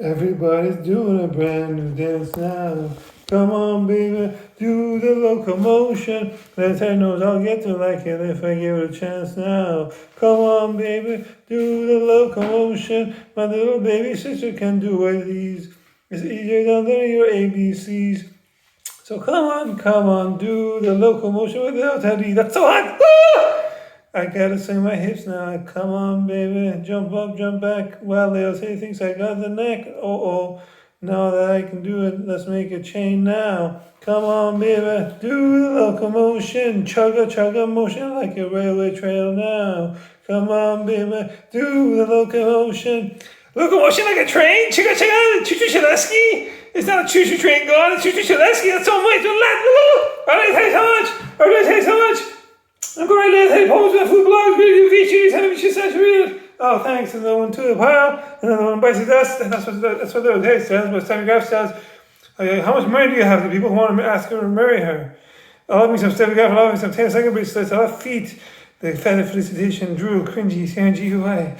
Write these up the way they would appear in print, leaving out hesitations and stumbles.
Everybody's doing a brand new dance now. Come on, baby, do the locomotion. Let her know I'll get to like it if I give it a chance now. Come on, baby, do the locomotion. My little baby sister can do it easy. It's easier than learning your ABCs. So come on, do the locomotion without Teddy. That's so hot! Ah! I gotta swing my hips now. Come on, baby, jump up, jump back. Well, they'll say thinks I got the neck. Oh, now that I can do it, let's make a chain now. Come on, baby, do the locomotion. Chugga motion like a railway trail now. Come on, baby, do the locomotion. Locomotion like a train? Chugga, choo-choo Shaleski? It's not a choo-choo train gone, it's choo-choo Shaleski. That's so much. Alright, thanks so much. I'm going to let post my food blogs, video features, television saturated. Oh, thanks. Another one to the pile, another one bites the dust. That's what the okay says. What Steffi Graf says. How much money do you have? The people who want to ask her to marry her. I love me some Steffi Graf. I love me some 10-second bracelets. I love feet. The feather felicitation, drool, cringy, CNGUI.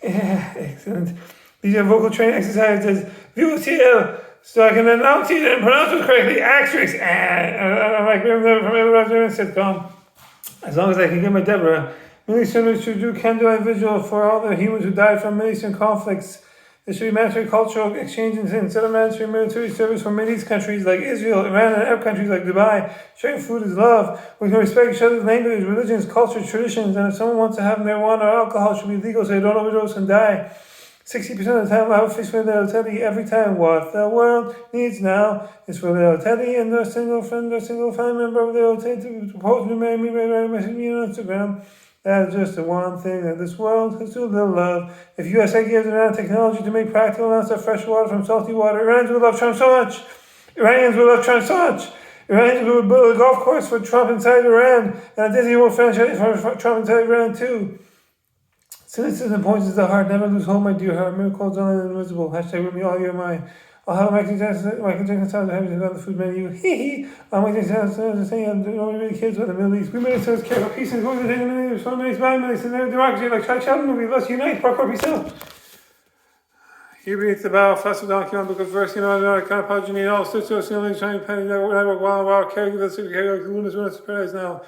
Yeah, excellent. These are vocal training exercises. VOTL. So I can announce it and pronounce it correctly. Asterisk. I like from every sitcom. As long as I can get my Deborah. Military should do candlelight vigil for all the humans who died from military conflicts. There should be mandatory cultural exchanges instead of mandatory military service for Middle East countries like Israel, Iran, and Arab countries like Dubai. Sharing food is love. We can respect each other's language, religions, culture, traditions, and if someone wants to have marijuana or alcohol, it should be legal so they don't overdose and die. 60% of the time, I have a fish for little Teddy every time. What the world needs now is for little Teddy and their single friend or single family member of little Teddy to propose to marry me, message me on Instagram. That is just the one thing that this world has too little love. If USA gives Iran technology to make practical amounts of fresh water from salty water, Iranians will love Trump so much. Iranians will build a golf course for Trump inside Iran and a Disney World franchise for Trump inside Iran too. Cynicism points to the heart. Never lose hope, my dear heart. Miracles only and invisible. Hashtag with me all year mine. I'll have Michael Jackson sounds having on the food menu. Hee. I'll Michael Jackson saying nobody really cares about the Middle East. We made it so it's care about peace and going to the minutes, 1 minute, 5 minutes, and then democracy like Charlie Chaplin movie. Let's unite, parkour, peace out. Here beneath the bow, festival donkey on book of verse, I can't apologize all sisters, trying to penny, network, wow, caregivers, caregivers, lunas, paradise now.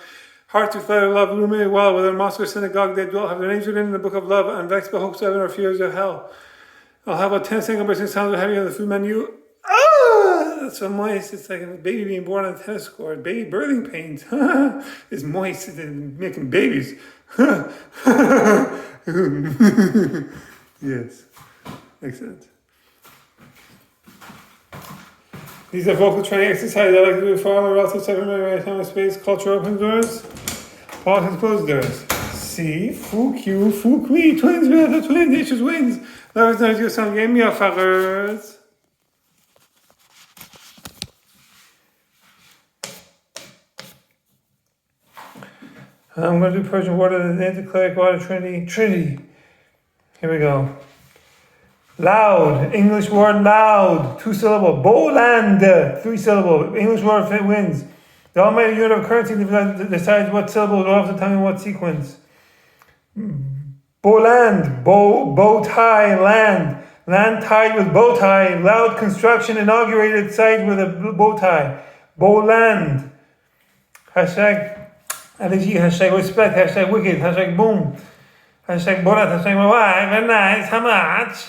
Hearts who flatter love, illuminate well, whether in mosque or synagogue they dwell, have their names written in the book of love, and vexed by hopes of heaven or fears of hell. I'll have about 10 single person sounds of heavy on the food menu. Ah, that's so moist. It's like a baby being born on a tennis court. Baby birthing pains. It's moist. It's making babies. Yes. Excellent. These are vocal training exercises I like to do for all my relatives, separate time and space. Culture opens doors, politics closes doors. C, fou, Q, fou, qui, twins, brother, twins, issues, wins. Love is not your song, game me off, fuckers. I'm going to do Persian water, the anticleric water, Trinity. Here we go. Loud, English word loud, 2 syllable. Boland, 3 syllable. English word fit wins. The almighty unit of currency decides what syllable go off the tongue in what sequence. Boland, bow tie, land. Land tied with bow tie. Loud construction inaugurated site with a bow tie. Boland. Hashtag allergy, hashtag respect, hashtag wicked, hashtag boom. Hashtag borat, hashtag my wife, very nice, how much?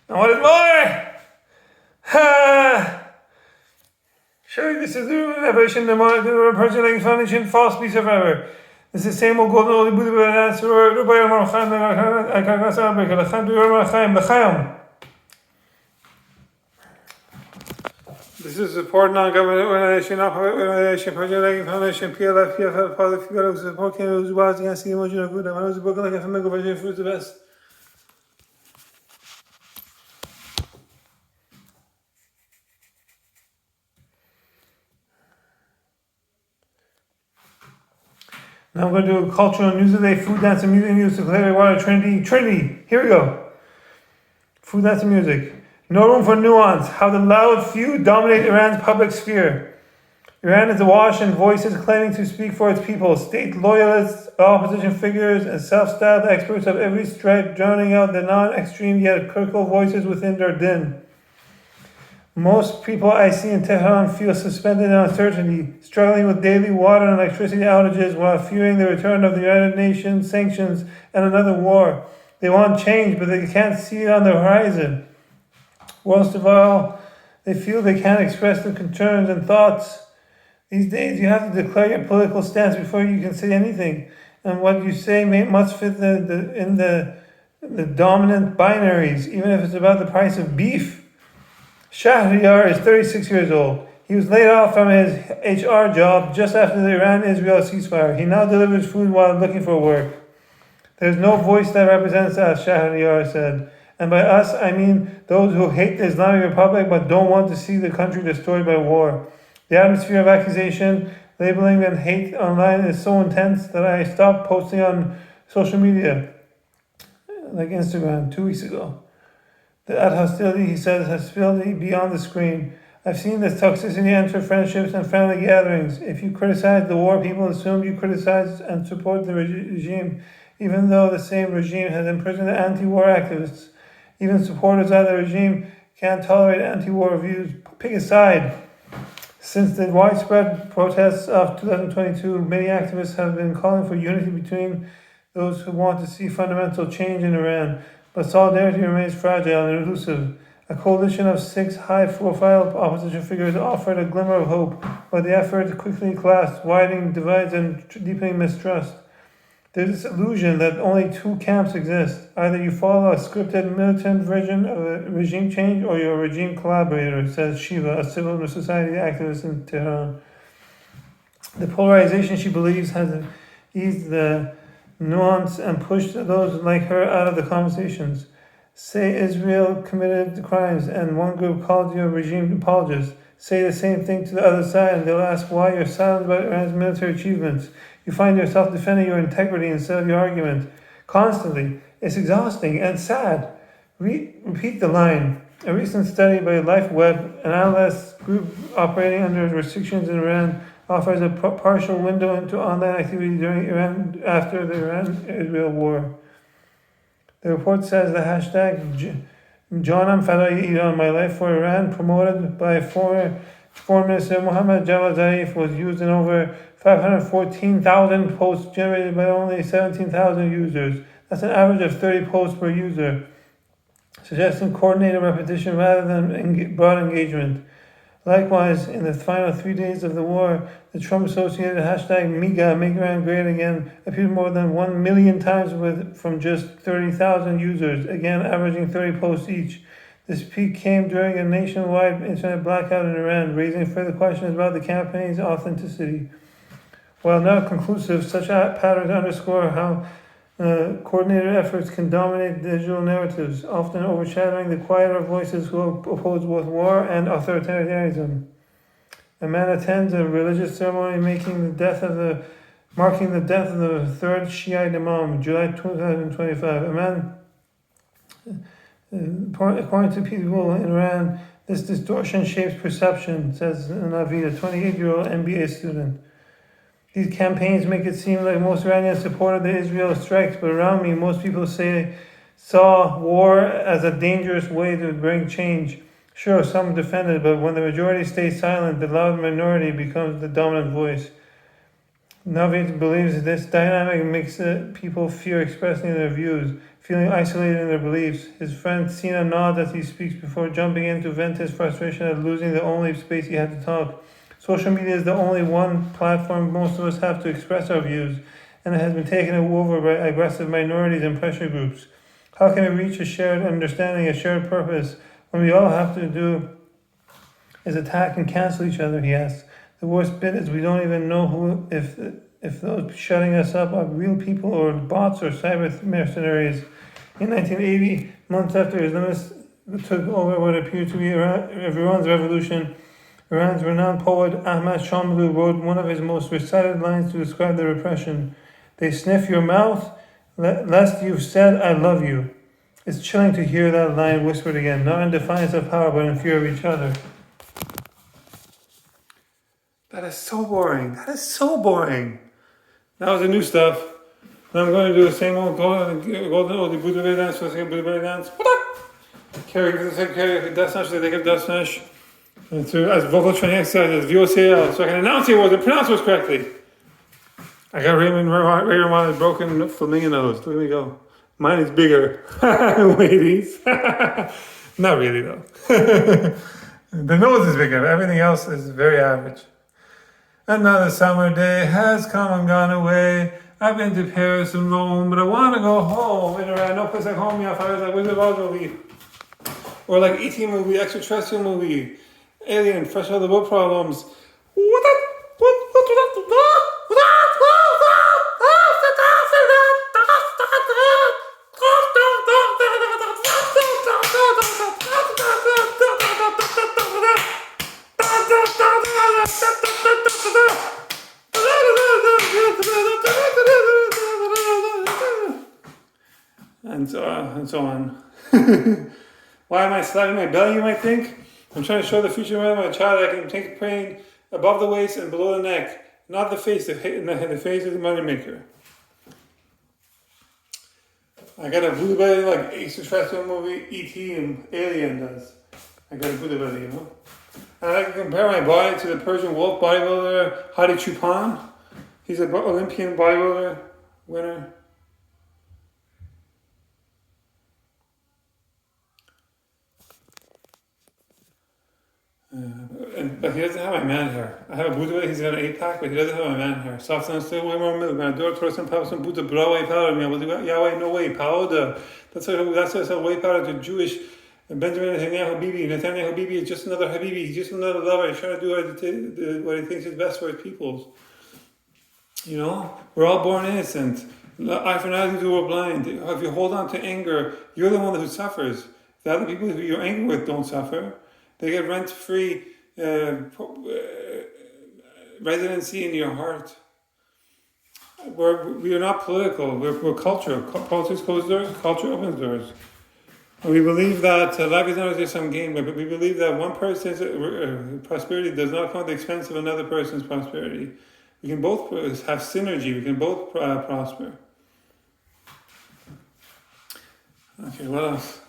And what is more? Surely this is the revelation, the person like foundation, false peace forever. This is the same old golden holy Buddha, but answer, this is support non-government organization, non-profit organization, Project Legging Foundation, PLF, PFF, Public Figure, who support candidates who was against the emotion of good. I'm always broken like a flamingo version, food's the best. Now I'm going to do a cultural news of the day, food, dance, and music, declare water, Trinity. Here we go. Food, dance, and music. No room for nuance. How the loud few dominate Iran's public sphere. Iran is awash in voices claiming to speak for its people. State loyalists, opposition figures, and self-styled experts of every stripe drowning out the non-extreme yet critical voices within their din. Most people I see in Tehran feel suspended in uncertainty, struggling with daily water and electricity outages while fearing the return of the United Nations sanctions and another war. They want change, but they can't see it on the horizon. Worst of all, they feel they can't express their concerns and thoughts. These days, you have to declare your political stance before you can say anything, and what you say must fit in the dominant binaries, even if it's about the price of beef. Shahryar is 36 years old. He was laid off from his HR job just after the Iran-Israel ceasefire. He now delivers food while looking for work. There's no voice that represents us, Shahryar said. And by us, I mean those who hate the Islamic Republic but don't want to see the country destroyed by war. The atmosphere of accusation, labeling, and hate online is so intense that I stopped posting on social media, like Instagram, 2 weeks ago. That hostility, he says, has spilled beyond the screen. I've seen this toxicity enter friendships and family gatherings. If you criticize the war, people assume you criticize and support the regime, even though the same regime has imprisoned anti-war activists. Even supporters of the regime can't tolerate anti-war views. Pick a side. Since the widespread protests of 2022, many activists have been calling for unity between those who want to see fundamental change in Iran. But solidarity remains fragile and elusive. A coalition of 6 high-profile opposition figures offered a glimmer of hope, but the effort quickly collapsed, widening divides and deepening mistrust. There's this illusion that only 2 camps exist. Either you follow a scripted militant version of a regime change or you're a regime collaborator, says Shiva, a civil society activist in Tehran. The polarization, she believes, has eased the nuance and pushed those like her out of the conversations. Say Israel committed crimes and one group called you a regime apologist. Say the same thing to the other side and they'll ask why you're silent about Iran's military achievements. You find yourself defending your integrity instead of your argument. Constantly. It's exhausting and sad. Repeat the line. A recent study by LifeWeb, an analyst group operating under restrictions in Iran, offers a partial window into online activity after the Iran-Israel war. The report says the hashtag Janam Fadai Iran, my life for Iran, promoted by former Foreign Minister Mohammad Javad Zarif, was used in over 514,000 posts generated by only 17,000 users. That's an average of 30 posts per user, suggesting coordinated repetition rather than broad engagement. Likewise, in the final 3 days of the war, the Trump-associated hashtag MIGA, Make Iran Great Again, appeared more than 1 million times from just 30,000 users, again averaging 30 posts each. This peak came during a nationwide internet blackout in Iran, raising further questions about the campaign's authenticity. While not conclusive, such patterns underscore how coordinated efforts can dominate digital narratives, often overshadowing the quieter voices who oppose both war and authoritarianism. A man attends a religious ceremony marking the death of the third Shiite Imam, July 2025. According to people in Iran, this distortion shapes perception, says Navid, a 28-year-old MBA student. These campaigns make it seem like most Iranians supported the Israel strikes, but around me, most people saw war as a dangerous way to bring change. Sure, some defended, but when the majority stays silent, the loud minority becomes the dominant voice. Navid believes this dynamic makes people fear expressing their views, feeling isolated in their beliefs. His friend Sina nods as he speaks before jumping in to vent his frustration at losing the only space he had to talk. Social media is the only one platform most of us have to express our views, and it has been taken over by aggressive minorities and pressure groups. How can we reach a shared understanding, a shared purpose, when we all have to do is attack and cancel each other, he asks. The worst bit is we don't even know if those shutting us up are real people or bots or cyber mercenaries. In 1980, months after Islamists took over what appeared to be everyone's revolution, Iran's renowned poet Ahmad Shamlou wrote one of his most recited lines to describe the repression. They sniff your mouth, lest you've said, I love you. It's chilling to hear that line whispered again, not in defiance of power, but in fear of each other. That is so boring. That is so boring. That was the new stuff. Now I'm going to do the same old golden Buddha belly dance. So I say Buddha belly dance. Carry dust smash. They give dust smash. And so as vocal training exercises, VOCL, so I can enunciate words and pronounce words correctly. I got Raymond Ramon's broken flamingo nose. Look at me go. Mine is bigger. Ladies. Not really though. The nose is bigger. Everything else is very average. Another summer day has come and gone away. I've been to Paris and Rome, but I want to go home. And around no place like home, yeah, if I was like Wizard of Oz movie. Or like E.T. movie, extraterrestrial movie, Alien, Fresh Out of the Boat Problems. And so on. Why am I slapping my belly, you might think? I'm trying to show the future of my child that I can take pain above the waist and below the neck, not the face, the face of the moneymaker. I got a Buddha belly like extraterrestrial movie E.T. and Alien does. I got a Buddha belly, you know? And I like to compare my body to the Persian wolf bodybuilder Hadi Choopan. He's an Olympian bodybuilder winner. But he doesn't have my man hair. I have a Buddha, he's got an 8-pack, but he doesn't have my man hair. Soft and still way more milk. Man, I do it for some Buddha, Broadway powder. Yahweh, no way, powder. That's a way powder to Jewish. Benjamin Netanyahu Bibi. Netanyahu Bibi is just another Habibi. He's just another lover. He's trying to do what he thinks is best for his peoples. You know, we're all born innocent. Eye for an eye, two are blind. If you hold on to anger, you're the one who suffers. The other people who you're angry with don't suffer. They get rent-free residency in your heart. We are not political. We're culture. Politics closes doors. Culture opens doors. And we believe that life is not just some game, but we believe that one person's prosperity does not come at the expense of another person's prosperity. We can both have synergy. We can both prosper. Okay, what else?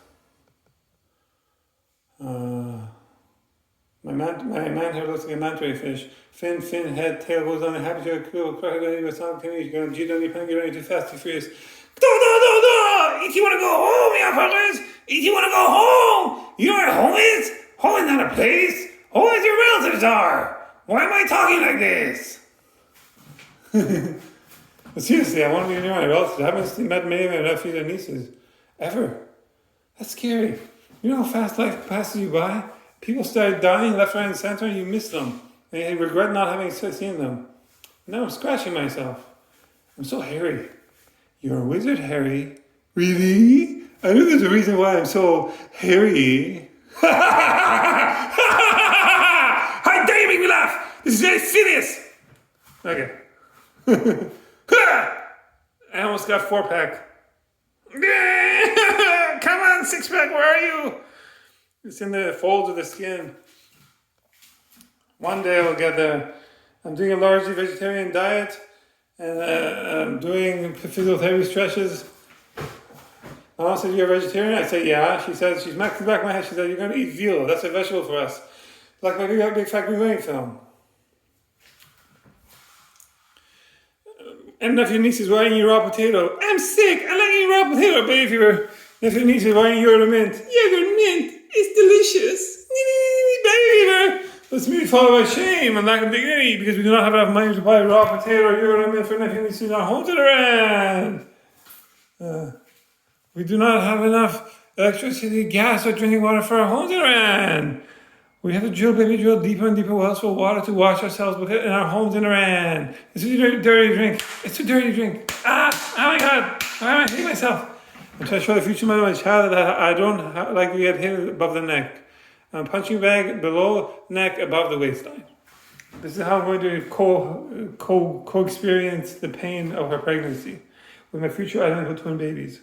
My man here looks like a manta ray fish. Fin, head, tail goes on. Happy to crocodile with song. You're going to G.W. Penn, get ready too fast, too furious. If you want to go home, yeah, fellas. If you want to go home, you know where home is? Home is not a place. Home is your relatives are. Why am I talking like this? But seriously, I want to be near my relatives. I haven't met many of my nephews and nieces. Ever. That's scary. You know how fast life passes you by? People start dying left, right, and center, and you miss them. And you regret not having seen them. Now I'm scratching myself. I'm so hairy. You're a wizard, Harry. Really? I know there's a reason why I'm so hairy. How dare you make me laugh? This is very serious. Okay. I almost got 4-pack. Come on, 6-pack, where are you? It's in the folds of the skin. One day I'll get there. I'm doing a largely vegetarian diet, and I'm doing physiotherapy stretches. My mom said, "You're a vegetarian?" I said, "Yeah." She said, she smacked the back of my head. She said, "You're going to eat veal. That's a vegetable for us." Like my big fat green film. And if your niece is why you eat raw potato, I'm sick. I like eating raw potato, baby. If your niece is why you eat mint, yeah, they're mint. It's delicious. Baby. That's me followed by shame and lack of dignity because we do not have enough money to buy raw potato or euro mint for nephew nieces in our home to the rent. We do not have enough electricity, gas, or drinking water for our homes to the rent. We have to drill deeper and deeper wells for water to wash ourselves in our homes in Iran. It's too dirty to drink. It's too dirty to drink. Oh my God. Why am I hitting myself? I'm trying to show the future man of my child that I don't like to get hit above the neck. I'm punching bag below neck, above the waistline. This is how I'm going to co-experience the pain of her pregnancy with my future identical twin babies.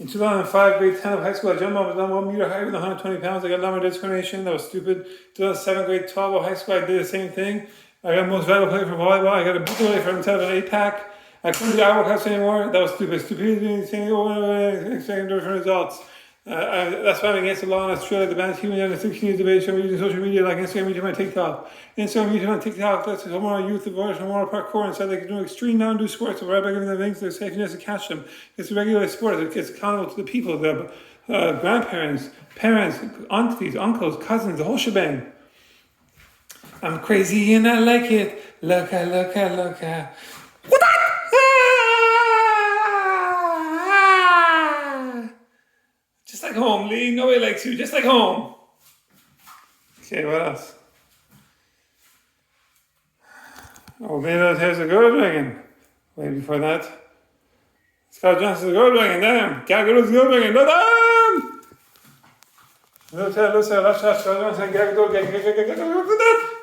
In 2005, grade 10 of high school, I jumped off 1 meter higher than 120 pounds. I got lumbar disc herniation. That was stupid. 2007, grade 12 of high school, I did the same thing. I got most valuable player for volleyball. I got a boot away from instead of an 8-pack. I couldn't do hour workouts anymore. That was stupid. Stupidity, saying expecting different results. That's why I'm against the law in Australia. The ban human and 16 years of age from using social media like Instagram, YouTube, and TikTok. Instagram, YouTube, and TikTok. That's hormonal youth, avoid hormonal parkour, and said they can do extreme non-do sports. So right by giving them links, they're safe to catch them. It's a regular sport. It's accountable to the people, the grandparents, parents, aunties, uncles, cousins, the whole shebang. I'm crazy and I like it. Look at. What? Just like home, Lee. Nobody likes you. Just like home. Okay, what else? Oh, maybe there's a girl dragon. Wait, before that. Scott Johnson's a girl dragon. Damn. Gagado's a girl dragon. Damn! Left shot, Scott Johnson, Gagado,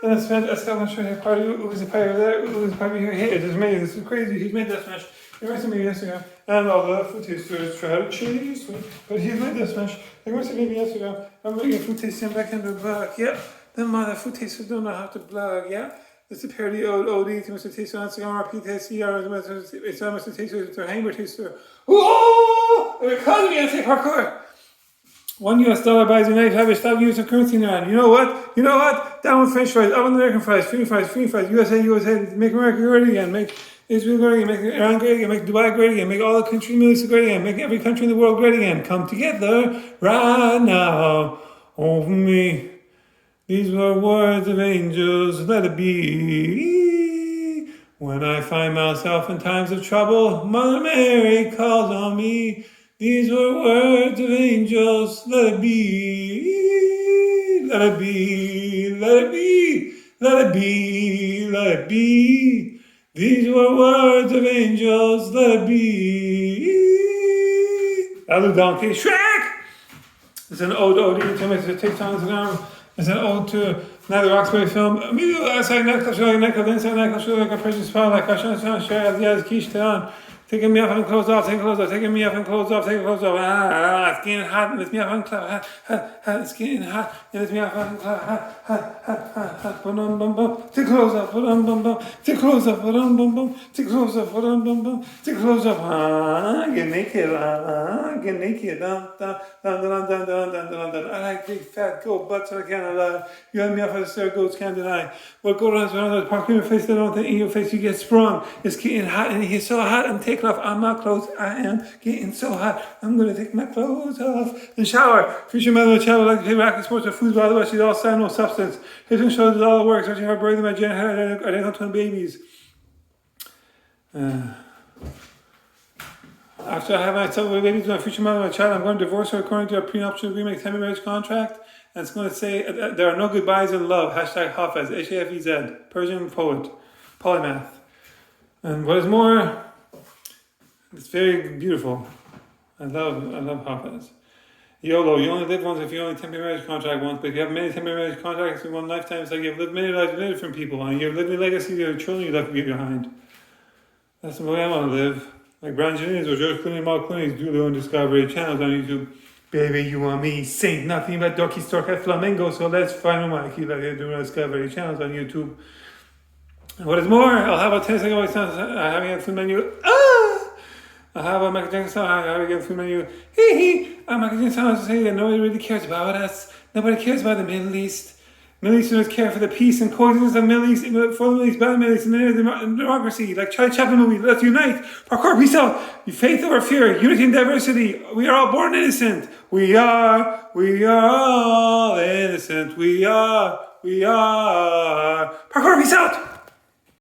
and it's fantastic. I'm not sure how party who's the party over there, who's the party here. Hey, this is me. This is crazy. He's made this smash. He went to me yesterday, and all the food tasters try to cheese, but he's made this smash. They went to me yesterday. I'm making food tasting back in the blog. Yeah, the mother food tasters don't know how to blog. Yeah, it's a parody OD to Mr. Taster on Instagram, RPTC, or it's on Mr. Taster, it's their hamburger taster. Whoa! They're calling me and say parkour. $1 buys a knife, have a stop use of currency now. You know what? Down with French fries, up with American fries, free fries, USA, make America great again, make Israel great again, make Iran great again, make Dubai great again, make all the countries in the Middle East great again, make every country in the world great again. Come together right now over me. These were words of angels, let it be. When I find myself in times of trouble, Mother Mary calls on me. These were words of angels, let it be, let it be, let it be, let it be, let it be. These were words of angels, let it be. Other donkey, Shrek! It's an ode to Mr. TikTok on Instagram. It's an ode to another Roxbury film. Immediately outside nightclub, inside nightclub, like a precious spot, like I share the Kish down. Taking me off and clothes off, taking me off and clothes off, it's getting hot and it's me off and clothes, it's getting hot and it's me off and clothes, bum bum bum, take clothes up, bum bum bum, take clothes up, bum bum bum, take clothes up, bum bum bum, take clothes up, get naked, dun. I like big fat goat butts I can't lie. You had me off at the stair, goats can't deny. What goat runs around the park in your face, they don't think in your face you get sprung. It's getting hot and he's so hot I'm taking off all my clothes. I am getting so hot. I'm gonna take my clothes off and shower. Future mother of child would like to play racket sports or foosball, otherwise she's all sound, no substance. History shows that all the work, searching for birthing my identical twin babies. After I have my several babies with my future mother and my child, I'm going to divorce her according to a prenuptial agreement, extended marriage contract. And it's going to say, there are no goodbyes in love. Hashtag Hafez, H-A-F-E-Z, Persian poet, polymath. And what is more, it's very beautiful. I love Hafez. YOLO, you only live once if you only temporary marriage contract once, but if you have many temporary marriage contracts in one lifetime, it's like you've lived many lives with many different people, and you've lived a legacy to your children you left behind. That's the way I want to live. Like Brian Jennings or George Clooney and Mark Clooney do their own Discovery channels on YouTube. Baby, you and me say nothing about Ducky Stork at Flamingo, so let's find out why I keep like doing Discovery channels on YouTube. And what is more, I'll have a 10 second voice having a food menu. I'll have a Michael Jackson song having a food menu. Michael Jackson songs to say that nobody really cares about us. Nobody cares about the Middle East. Middle Easterners care for the peace and coexistence of the Middle East, for the Middle East, by the Middle East, and democracy, like Charlie Chaplin movie, let's unite, parkour, peace out, faith over fear, unity and diversity, we are all born innocent, we are all innocent, we are, parkour, peace out!